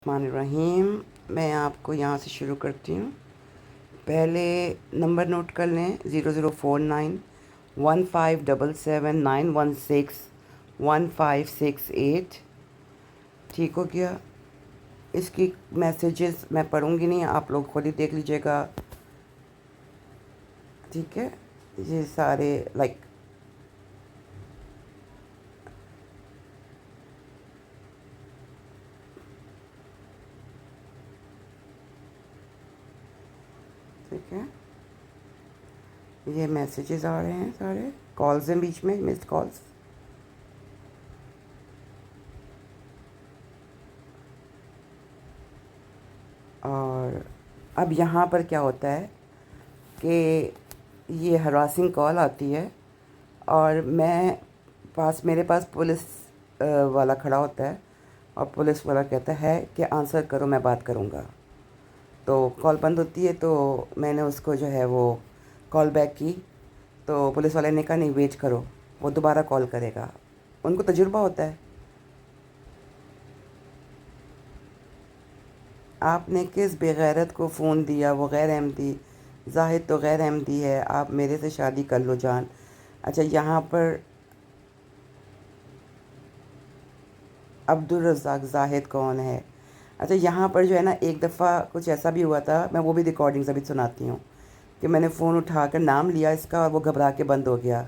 الرحمن الرحیم. میں آپ کو یہاں سے شروع کرتی ہوں. پہلے نمبر نوٹ کر لیں: 0049157791611568. ٹھیک ہو گیا؟ اس کی میسیجز میں پڑھوں گی نہیں، آپ لوگ خود ہی دیکھ لیجیے گا. ٹھیک ہے، یہ سارے ٹھیک ہے، یہ میسیجز آ رہے ہیں، سارے کالز ہیں بیچ میں، مسڈ کالز. اور اب یہاں پر کیا ہوتا ہے کہ یہ ہراسنگ کال آتی ہے، اور میرے پاس پولیس والا کھڑا ہوتا ہے، اور پولیس والا کہتا ہے کہ آنسر کرو، میں بات کروں گا. تو کال بند ہوتی ہے، تو میں نے اس کو جو ہے وہ کال بیک کی، تو پولیس والے نے کہا نہیں، ویٹ کرو، وہ دوبارہ کال کرے گا. ان کو تجربہ ہوتا ہے. آپ نے کس بغیرت کو فون دیا؟ وہ غیر احمدی. زاہد تو غیر احمدی ہے، آپ میرے سے شادی کر لو جان. اچھا، یہاں پر عبدالرزاق زاہد کون ہے؟ اچھا، یہاں پر جو ہے نا، ایک دفعہ کچھ ایسا بھی ہوا تھا، میں وہ بھی ریکارڈنگز ابھی سناتی ہوں، کہ میں نے فون اٹھا کر نام لیا اس کا، اور وہ گھبرا کے بند ہو گیا.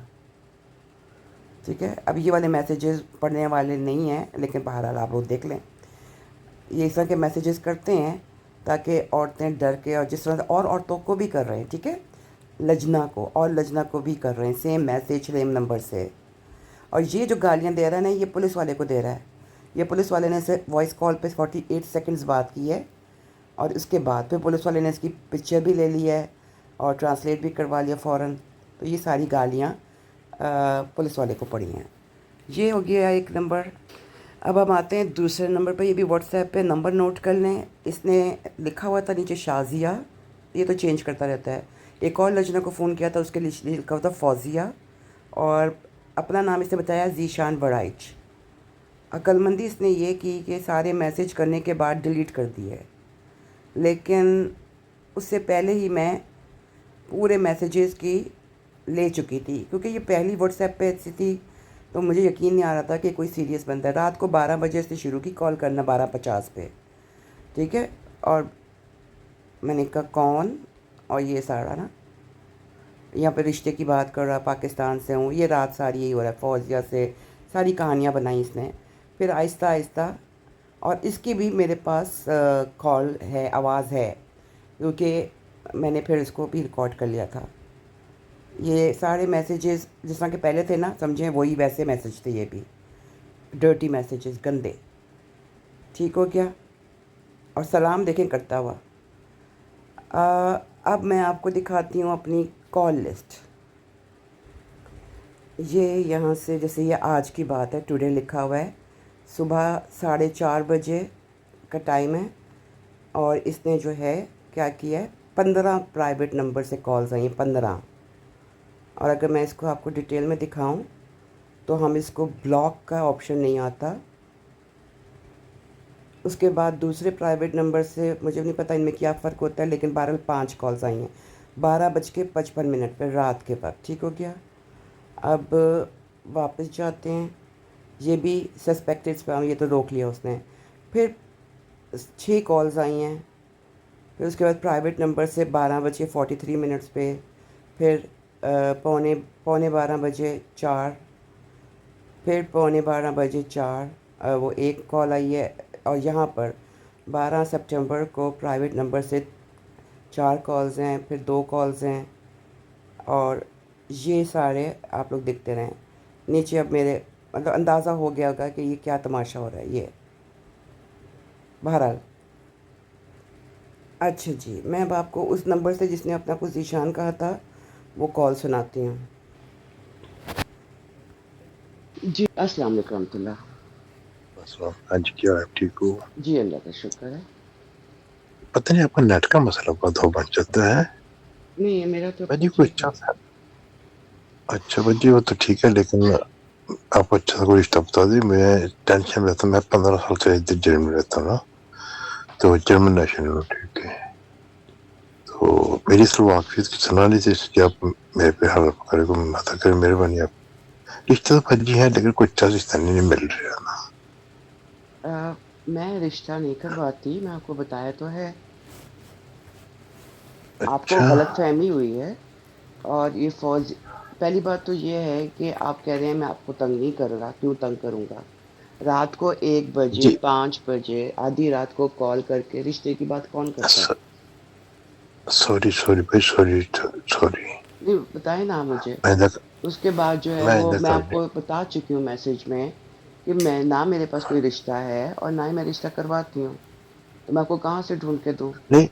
ٹھیک ہے، اب یہ والے میسیجز پڑھنے والے نہیں ہیں، لیکن بہرحال آپ لوگ دیکھ لیں. یہ اس طرح کے میسیجز کرتے ہیں تاکہ عورتیں ڈر کے، اور جس طرح سے اور عورتوں کو بھی کر رہے ہیں، ٹھیک ہے، لجنا کو بھی کر رہے ہیں، سیم میسیج سیم نمبر سے. اور یہ جو گالیاں دے رہا ہے نا، یہ پولیس والے کو دے رہا ہے. یہ پولیس والے نے اسے وائس کال پہ 48 سیکنڈز بات کی ہے، اور اس کے بعد پھر پولیس والے نے اس کی پکچر بھی لے لی ہے اور ٹرانسلیٹ بھی کروا لیا فوراً. تو یہ ساری گالیاں پولیس والے کو پڑی ہیں. یہ ہو گیا ایک نمبر. اب ہم آتے ہیں دوسرے نمبر پہ. یہ بھی واٹس ایپ پہ نمبر نوٹ کر لیں. اس نے لکھا ہوا تھا نیچے شازیہ، یہ تو چینج کرتا رہتا ہے. ایک اور لجنہ کو فون کیا تھا، اس کے لیے لکھا ہوا تھا فوزیہ، اور اپنا نام اس نے بتایا ذیشان برائچ. عقل مندی اس نے یہ کی کہ سارے میسیج کرنے کے بعد ڈیلیٹ کر دیے، لیکن اس سے پہلے ہی میں پورے میسیجز کی لے چکی تھی، کیونکہ یہ پہلی واٹس ایپ پہ ایسی تھی، تو مجھے یقین نہیں آ رہا تھا کہ کوئی سیریس بندہ ہے. رات کو 12 بجے سے شروع کی کال کرنا، 12:50 پہ. ٹھیک ہے، اور میں نے کہا کون؟ اور یہ سارا نا یہاں پہ رشتے کی بات کر رہا، پاکستان سے ہوں. یہ رات ساری یہی ہو رہا ہے، فوزیہ سے ساری کہانیاں بنائیں اس نے. پھر آہستہ آہستہ، اور اس کی بھی میرے پاس کال ہے، آواز ہے، کیونکہ میں نے پھر اس کو بھی ریکارڈ کر لیا تھا. یہ سارے میسیجز جس طرح کے پہلے تھے نا، سمجھیں وہی ویسے میسیج تھے، یہ بھی ڈرٹی میسیجز، گندے. ٹھیک ہو گیا؟ اور سلام دیکھیں کرتا ہوا. اب میں آپ کو دکھاتی ہوں اپنی کال لسٹ. یہ یہاں سے، جیسے یہ آج کی بات ہے، ٹوڈے لکھا ہوا ہے، صبح 4:30 بجے کا ٹائم ہے، اور اس نے جو ہے کیا کیا ہے، 15 پرائیویٹ نمبر سے کالز آئی ہیں، 15. اور اگر میں اس کو آپ کو ڈیٹیل میں دکھاؤں تو ہم اس کو بلاک کا آپشن نہیں آتا. اس کے بعد دوسرے پرائیویٹ نمبر سے مجھے نہیں پتہ ان میں کیا فرق ہوتا ہے، لیکن بہرحال 5 کالز آئی ہیں 12:55 پہ رات کے وقت. ٹھیک ہو گیا؟ اب واپس جاتے ہیں. یہ بھی سسپیکٹڈ اسپیم، یہ تو روک لیا اس نے. پھر 6 کالز آئی ہیں. پھر اس کے بعد پرائیویٹ نمبر سے 12:43 پہ، پھر پونے 12 بجے 4، پھر پونے 12 بجے 4 وہ ایک کال آئی ہے. اور یہاں پر 12 سپٹمبر کو پرائیویٹ نمبر سے 4 کالز ہیں، پھر 2 کالز ہیں. اور یہ سارے آپ لوگ دیکھتے رہیں نیچے. اب میرے مطلب اندازہ ہو گیا ہوگا کہ یہ کیا تماشا ہو رہا ہے یہ. بہرحال اچھا جی، میں اب آپ کو اس نمبر سے جس نے اپنا کو ذیشان کہا تھا وہ کال سناتی ہوں. جی السلام علیکم ورحمۃ اللہ. السلام. ہاں جی، کیا آپ ٹھیک ہو؟ جی اللہ کا شکر ہے. پتہ نہیں آپ کا نیٹ کا مسئلہ بہت ہو بن جاتا ہے. نہیں ہے، میرا تو بھائی کوئی ٹھیک ہے. اچھا سا، اچھا بھائی وہ تو ٹھیک ہے، لیکن آپ اچھا سا کوئی رشتہ بتا دی. میں ٹینشن میں رہتا ہوں، میں 15 سال سے ادھر جیل میں رہتا ہوں نا، تو جرمن نیشنل ہوں، ٹھیک ہے. تو میری صرف واقفیت کی صلاح نہیں تھی اس لیے آپ میرے پہ ہیلپ کرے کو ادا کریں، مہربانی. آپ رشتہ تو پھجی ہے لیکن کوئی اچھا رشتہ نہیں مل رہا نا. میں رشتہ نہیں کرواتی، میں آپ کو بتایا تو ہے. آپ کو اچھا غلط فہمی ہوئی ہے. اور یہ فوج، پہلی بات تو یہ ہے کہ آپ کہہ رہے ہیں میں آپ کو تنگ نہیں کر رہا، کیوں تنگ کروں گا؟ رات کو 1 بجے، جی 5 بجے، آدھی رات کو کال کر کے رشتے کی بات کون کرتا ہے؟ سوری بھائی، سوری. نہیں بتائیں نا مجھے. آئندہ اس کے بعد جو ہے وہ آئندہ میں آپ کبھی کو بتا چکی ہوں میسج میں کہ میں نہ میرے پاس کوئی رشتہ ہے اور نہ ہی میں رشتہ کرواتی ہوں. تو میں آپ کو کہاں سے ڈھونڈ کے دوں؟ نہیں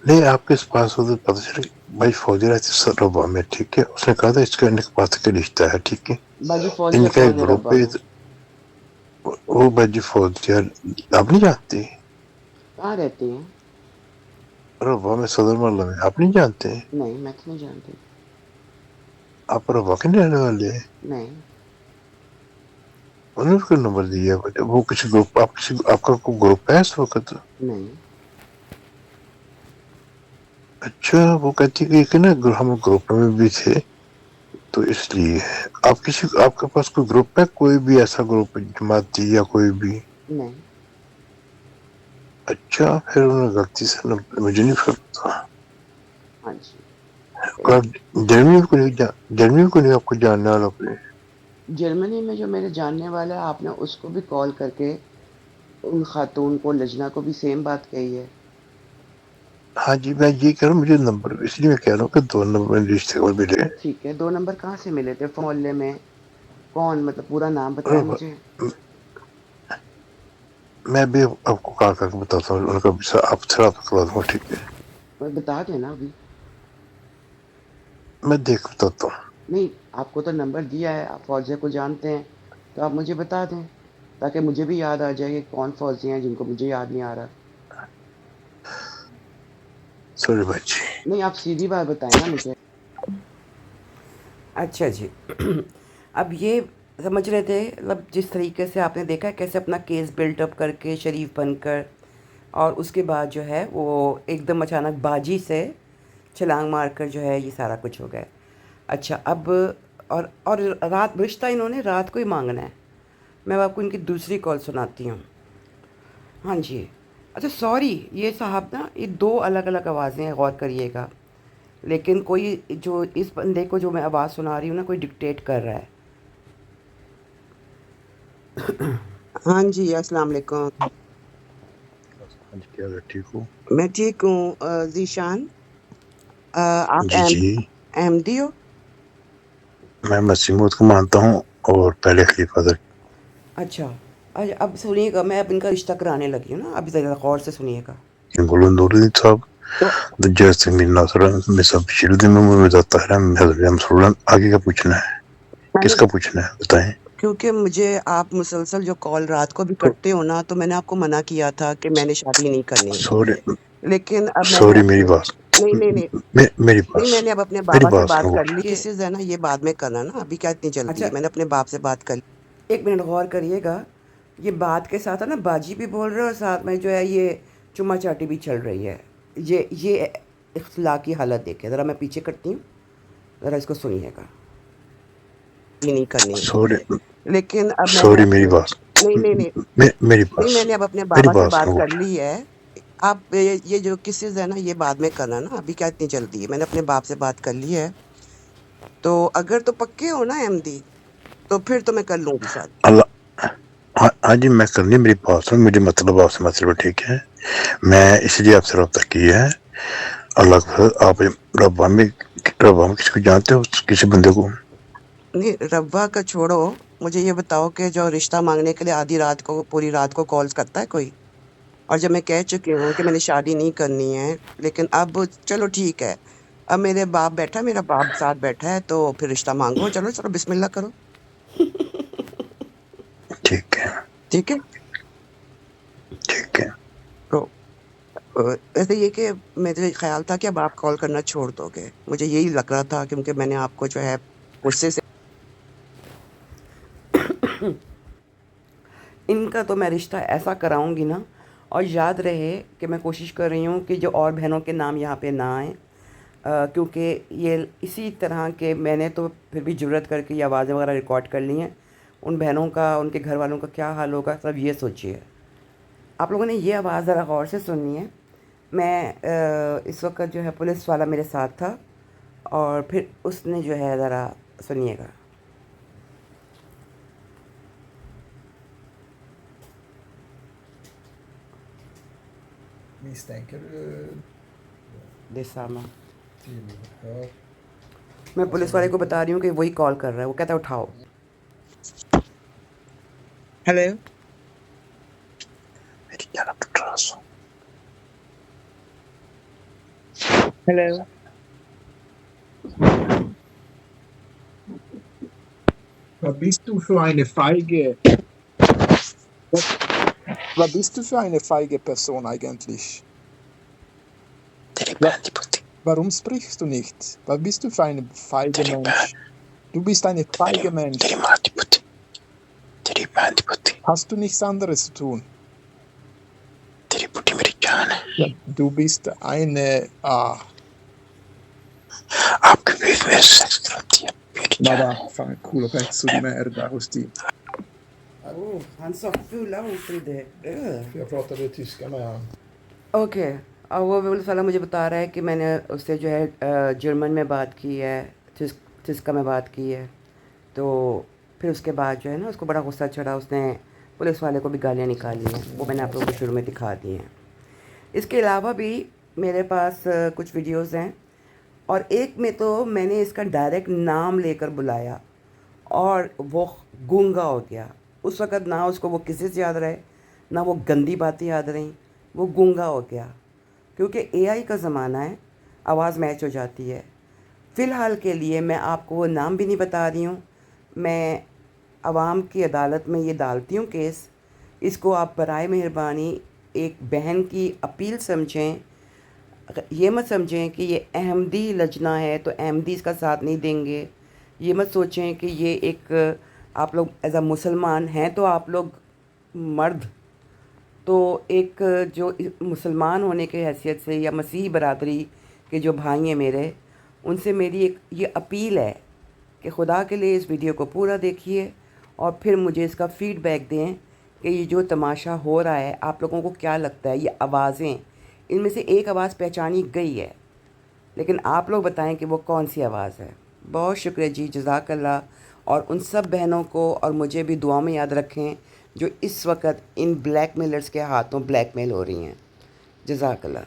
نہیں، آپ کے پاس ادھر پتہ چلا کہ بھائی فوجی رہتے سربا میں، ٹھیک ہے. اس نے کہا تھا اس کا ان کے پاس کا رشتہ ہے، ٹھیک ہے. باجی ان فوجیہ کا ایک کون ہے گروپ ربا ہے، میں؟ وہ بھائی فوجی آپ نہیں جانتے؟ کہاں رہتی ہیں؟ ربا میں، صدر محلہ میں، آپ نہیں جانتے؟ نہیں میں تو نہیں جانتی. آپ ربا کے نہیں رہنے والے ہیں؟ نہیں. انہوں نے اس کا نمبر دیا ہے. وہ کسی گروپ، آپ کا کوئی گروپ ہے اس وقت؟ نہیں. اچھا، وہ کہتی کہ نا ہم گروپ میں بھی تھے تو اس لیے. آپ کے پاس کوئی گروپ ہے، کوئی بھی ایسا گروپ جماعتی یا کوئی بھی؟ نہیں. اچھا، پھر انہوں نے غلطی سے مجھے نہیں پتا. ہاں جی. جرمنی کو نہیں آپ کو جاننے والا کوئی؟ جرمنی میں جو میرے جاننے والا ہے، آپ نے اس کو بھی کال کر کے ان خاتون کو، لجنا کو بھی سیم بات کہی ہے. ہاں جی، میں یہ کہہ رہا ہوں مجھے نمبر، اس لیے میں کہہ رہا ہوں کہ 2 نمبر رشتے کو ملے. ٹھیک ہے، 2 نمبر کہاں سے ملے تھے محلے میں؟ کون، مطلب پورا نام بتائیں اور مجھے. میں بھی آپ کو کہا کر کے بتاتا ہوں، ان کا آپ سے رابطہ کروا دوں گا، ٹھیک ہے. بتا دینا ابھی. میں دیکھ بتاتا ہوں. نہیں، آپ کو تو نمبر دیا ہے، آپ فوجیہ کو جانتے ہیں تو آپ مجھے بتا دیں تاکہ مجھے بھی یاد آ جائے کہ کون فوجی ہیں جن کو مجھے یاد نہیں آ رہا. سوری بچی. نہیں، آپ سیدھی بات بتائیں نا مجھے. اچھا جی. اب یہ سمجھ رہے تھے، مطلب جس طریقے سے آپ نے دیکھا کیسے اپنا کیس بلٹ اپ کر کے شریف بن کر، اور اس کے بعد جو ہے وہ ایک دم اچانک باجی سے چھلانگ مار کر جو ہے یہ سارا کچھ ہو گیا. اچھا اب اور رات، رشتہ انہوں نے رات کو ہی مانگنا ہے. میں آپ کو ان کی دوسری کال سناتی ہوں. ہاں جی. اچھا سوری، یہ صاحب نا، یہ 2 الگ الگ آوازیں ہیں، غور کریے گا. لیکن کوئی جو اس بندے کو جو میں آواز سنا رہی ہوں نا، کوئی ڈکٹیٹ کر رہا ہے. ہاں جی، السلام علیکم. ہاں جی، کیا ٹھیک ہو؟ میں ٹھیک ہوں. ذیشان، آپ جی جی، احمدی ہو؟ میں مسیح کو مانتا ہوں اور پہلے خلیفہ تھا. اچھا. اب سنیے گا، میں اب ان کا رشتہ کرانے لگی ہوں نا، اب ذرا غور سے سنیے گا. بولو نور الدین صاحب، تو جیسے میرا ناصر میں سب شیل میں بتاتا ہے. آگے کا پوچھنا ہے، میں کس نے، کا پوچھنا ہے بتائیں. کیونکہ مجھے آپ مسلسل جو کال رات کو بھی کرتے ہو نا، تو میں نے آپ کو منع کیا تھا کہ میں نے شادی نہیں کرنی. سوری، لیکن اب میں نے سوری میری اپنے، بات، نہیں نہیں نہیں میری نہیں، بات، میں نے اب اپنے میری بابا سے بات بات سنو. کر لی. کیسز ہے نا، یہ بعد میں کرنا نا، ابھی کیا اتنی جلدی ہے؟ اچھا میں نے اپنے باپ سے بات کر لی. 1 منٹ غور کریے گا. یہ بات کے ساتھ ہے نا، باجی بھی بول رہے ہیں اور ساتھ میں جو ہے یہ چما چاٹی بھی چل رہی ہے. یہ اخلاقی حالت دیکھے ذرا، میں پیچھے کرتی ہوں، ذرا اس کو سنیے گا. نہیں کرنی. سوری، لیکن اب میں نے سوری اپنے، میری بات، نہیں نہیں نہیں میری نہیں، بات، میں نے اب اپنے میری بابا سے بات بات سنو. کر لی ہے. آپ یہ جو کیسز ہے نا، یہ بعد میں کرنا نا، ابھی کیا اتنی جلدی ہے؟ میں نے اپنے باپ سے بات کر لی ہے. تو اگر تو پکے ہو نا احمدی، تو پھر تو میں کر لوں گی شادی. اللہ، ہاں جی میں کرنی. میری بات سن، مجھے مطلب آپ سے مطلب ٹھیک ہے. میں اس لیے آپ سے رابطہ کیا ہے. اللہ آپ ربا میں کسی کو جانتے ہو، کسی بندے کو؟ نہیں، ربا کا چھوڑو، مجھے یہ بتاؤ کہ جو رشتہ مانگنے کے لیے آدھی رات کو، پوری رات کو کالز کرتا ہے کوئی؟ اور جب میں کہہ چکی ہوں کہ میں نے شادی نہیں کرنی ہے، لیکن اب چلو ٹھیک ہے، اب میرے باپ بیٹھا، میرا باپ ساتھ بیٹھا ہے، تو پھر رشتہ مانگو. چلو چلو، بسم اللہ کرو. ٹھیک ہے، ٹھیک ہے. ٹھیک ہے. تو ایسے یہ کہ میرے خیال تھا کہ اب آپ کال کرنا چھوڑ دو گے، مجھے یہی لگ رہا تھا، کیونکہ میں نے آپ کو جو ہے غصے سے. ان کا تو میں رشتہ ایسا کراؤں گی نا، اور یاد رہے کہ میں کوشش کر رہی ہوں کہ جو اور بہنوں کے نام یہاں پہ نہ آئیں، کیونکہ یہ اسی طرح کے میں نے تو پھر بھی جرت کر کے یہ آوازیں وغیرہ ریکارڈ کر لی ہیں. ان بہنوں کا، ان کے گھر والوں کا کیا حال ہوگا، سب یہ سوچیے. آپ لوگوں نے یہ آواز ذرا غور سے سننی ہے. میں اس وقت جو ہے پولیس والا میرے ساتھ تھا، اور پھر اس نے جو ہے ذرا سنیے گا. Misstänker du دیسامہ tillhör? میں پولیس والے کو بتا رہی ہوں کہ وہی کال کر رہا ہے. وہ کہتا ہے اٹھاؤ. Hello? میری جانب ٹراس Hello? Was bist du für eine feige... Was bist du für eine feige Person eigentlich? تیری بہن دی پوتی Warum sprichst du nicht? Was bist du für eine feige تیری Mensch? بہن Du bist eine feige Mensch. تیری ماں دی پوتی تیری بہن دی پوتی Hast du nichts anderes zu tun? تیری پوٹی میری جان ہے. Ja. Du bist eine... آپ کی بیوی میرے سے سیکس کراتی ہے، میری Ma جان ہے. vaffanculo, pezzo di merda, così. Han sa fulla ord det. Jag pratade tyska med han. Okay. اور وہ پولیس والا مجھے بتا رہا ہے کہ میں نے اس سے جو ہے جرمن میں بات کی ہے، تھسکا میں بات کی ہے. تو پھر اس کے بعد جو ہے نا اس کو بڑا غصہ چڑھا. اس نے پولیس والے کو بھی گالیاں نکالی ہیں. وہ میں نے آپ لوگوں کو شروع میں دکھا دی ہیں. اس کے علاوہ بھی میرے پاس کچھ ویڈیوز ہیں، اور ایک میں تو میں نے اس کا ڈائریکٹ نام لے کر بلایا اور وہ گونگا ہو گیا. اس وقت نہ اس کو وہ قصص یاد رہے، نہ وہ گندی باتیں یاد رہیں. وہ گونگا ہو گیا، کیونکہ اے آئی کا زمانہ ہے، آواز میچ ہو جاتی ہے. فی الحال کے لیے میں آپ کو وہ نام بھی نہیں بتا رہی ہوں. میں عوام کی عدالت میں یہ ڈالتی ہوں کیس. اس کو آپ برائے مہربانی ایک بہن کی اپیل سمجھیں. یہ مت سمجھیں کہ یہ احمدی لجنا ہے تو احمدی اس کا ساتھ نہیں دیں گے. یہ مت سوچیں کہ یہ ایک آپ لوگ ایز اے مسلمان ہیں تو آپ لوگ مرد تو ایک جو مسلمان ہونے کے حیثیت سے یا مسیحی برادری کے جو بھائی ہیں میرے، ان سے میری ایک یہ اپیل ہے کہ خدا کے لیے اس ویڈیو کو پورا دیکھیے اور پھر مجھے اس کا فیڈ بیک دیں کہ یہ جو تماشا ہو رہا ہے آپ لوگوں کو کیا لگتا ہے. یہ آوازیں، ان میں سے ایک آواز پہچانی گئی ہے، لیکن آپ لوگ بتائیں کہ وہ کون سی آواز ہے. بہت شکریہ جی، جزاک اللہ. اور ان سب بہنوں کو اور مجھے بھی دعا میں یاد رکھیں جو اس وقت ان بلیک میلرز کے ہاتھوں بلیک میل ہو رہی ہیں. جزاک اللہ.